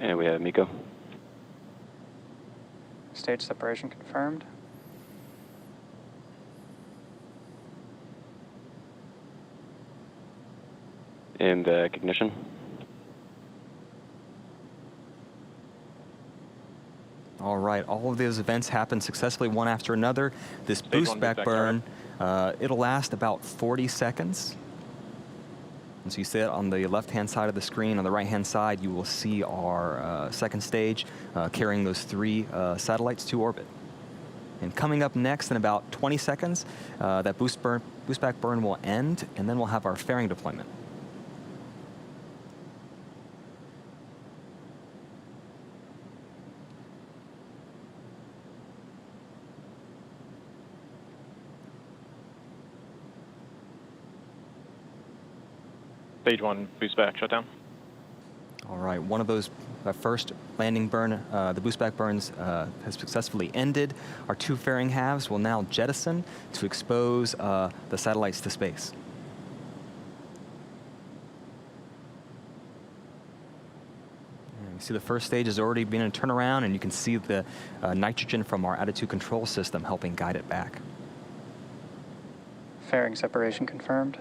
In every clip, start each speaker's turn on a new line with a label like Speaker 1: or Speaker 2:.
Speaker 1: And we have Miko.
Speaker 2: Stage separation confirmed.
Speaker 1: And ignition.
Speaker 3: All right, all of those events happen successfully one after another. This boost back burn, it'll last about 40 seconds. And so you see it on the left-hand side of the screen. On the right-hand side, you will see our second stage carrying those 3 satellites to orbit. And coming up next in about 20 seconds, that boost back burn will end, and then we'll have our fairing deployment.
Speaker 4: Stage 1 boost back shutdown.
Speaker 3: All right, one of those first landing burn, the boost back burns has successfully ended. Our 2 fairing halves will now jettison to expose the satellites to space. And you see the first stage is already being turned around, and you can see the nitrogen from our attitude control system helping guide it back.
Speaker 2: Fairing separation confirmed.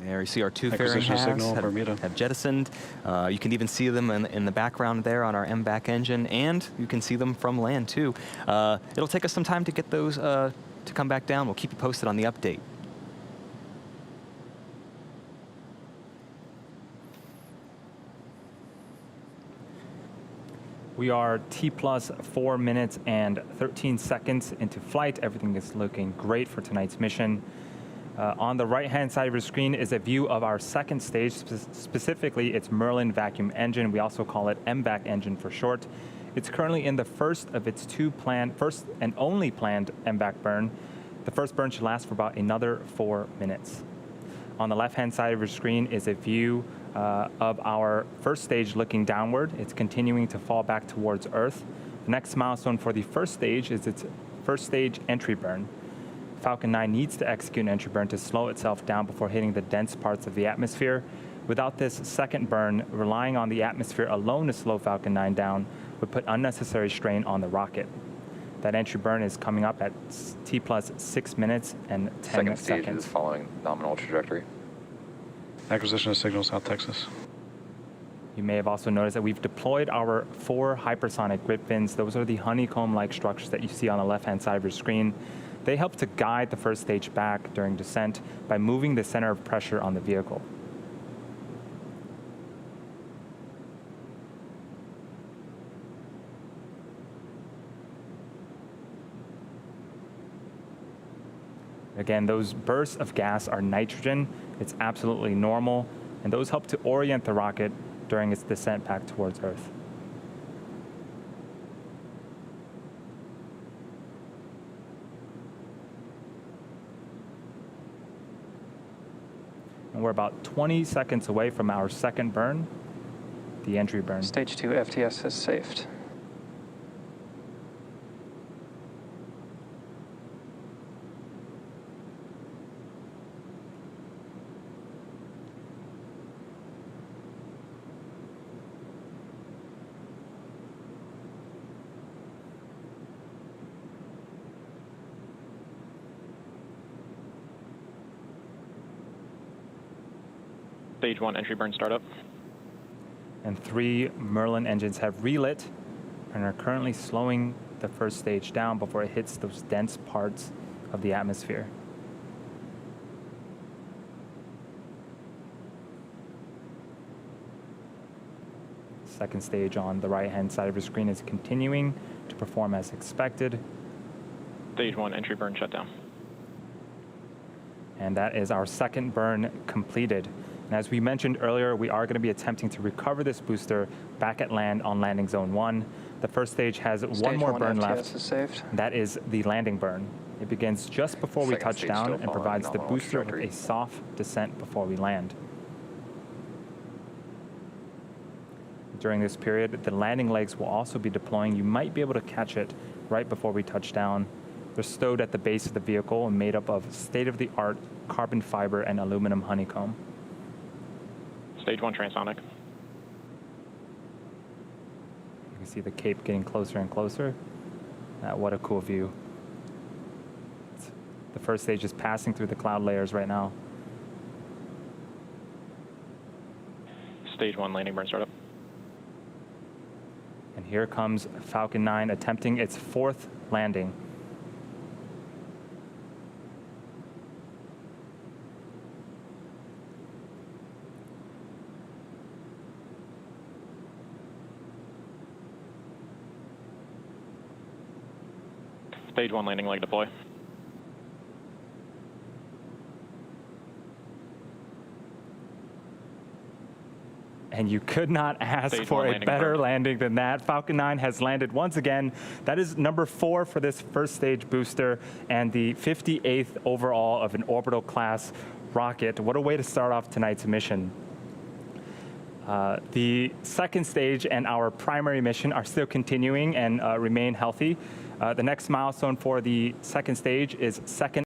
Speaker 3: There you see our 2 fairing halves have jettisoned. You can even see them in the background there on our MVAC engine, and you can see them from land too. It'll take us some time to get those to come back down. We'll keep you posted on the update.
Speaker 5: We are T plus 4 minutes and 13 seconds into flight. Everything is looking great for tonight's mission. On the right-hand side of your screen is a view of our second stage, specifically its Merlin vacuum engine. We also call it MVAC engine for short. It's currently in the first of its 2 planned, first and only planned MVAC burn. The first burn should last for about another 4 minutes. On the left-hand side of your screen is a view of our first stage looking downward. It's continuing to fall back towards Earth. The next milestone for the first stage is its first stage entry burn. Falcon 9 needs to execute an entry burn to slow itself down before hitting the dense parts of the atmosphere. Without this second burn, relying on the atmosphere alone to slow Falcon 9 down would put unnecessary strain on the rocket. That entry burn is coming up at T plus 6 minutes and 10
Speaker 6: seconds.
Speaker 5: Second
Speaker 6: stage is following nominal trajectory.
Speaker 7: Acquisition of signal, South Texas.
Speaker 5: You may have also noticed that we've deployed our 4 hypersonic grid fins. Those are the honeycomb-like structures that you see on the left-hand side of your screen. They help to guide the first stage back during descent by moving the center of pressure on the vehicle. Again, those bursts of gas are nitrogen. It's absolutely normal, and those help to orient the rocket during its descent back towards Earth. And we're about 20 seconds away from our second burn, the entry burn.
Speaker 2: Stage 2 FTS has safed.
Speaker 4: Stage 1 entry burn startup.
Speaker 5: And 3 Merlin engines have relit and are currently slowing the first stage down before it hits those dense parts of the atmosphere. Second stage on the right-hand side of your screen is continuing to perform as expected.
Speaker 4: Stage 1 entry burn shutdown.
Speaker 5: And that is our second burn completed. And as we mentioned earlier, we are going to be attempting to recover this booster back at land on landing zone 1. The first stage has one more burn left.
Speaker 2: Is saved.
Speaker 5: That is the landing burn. It begins just before we touch down and provides the booster with a soft descent before we land. During this period, the landing legs will also be deploying. You might be able to catch it right before we touch down. They're stowed at the base of the vehicle and made up of state-of-the-art carbon fiber and aluminum honeycomb.
Speaker 4: Stage 1 transonic.
Speaker 5: You can see the Cape getting closer and closer. What a cool view. The first stage is passing through the cloud layers right now.
Speaker 4: Stage 1 landing burn startup.
Speaker 5: And here comes Falcon 9 attempting its 4th landing.
Speaker 4: Stage 1 landing leg deploy.
Speaker 5: And you could not ask
Speaker 4: Stage
Speaker 5: for
Speaker 4: 1
Speaker 5: a
Speaker 4: landing
Speaker 5: better
Speaker 4: burn.
Speaker 5: landing than that. Falcon 9 has landed once again. That is number 4 for this first stage booster and the 58th overall of an orbital class rocket. What a way to start off tonight's mission. The second stage and our primary mission are still continuing and remain healthy. The next milestone for the second stage is second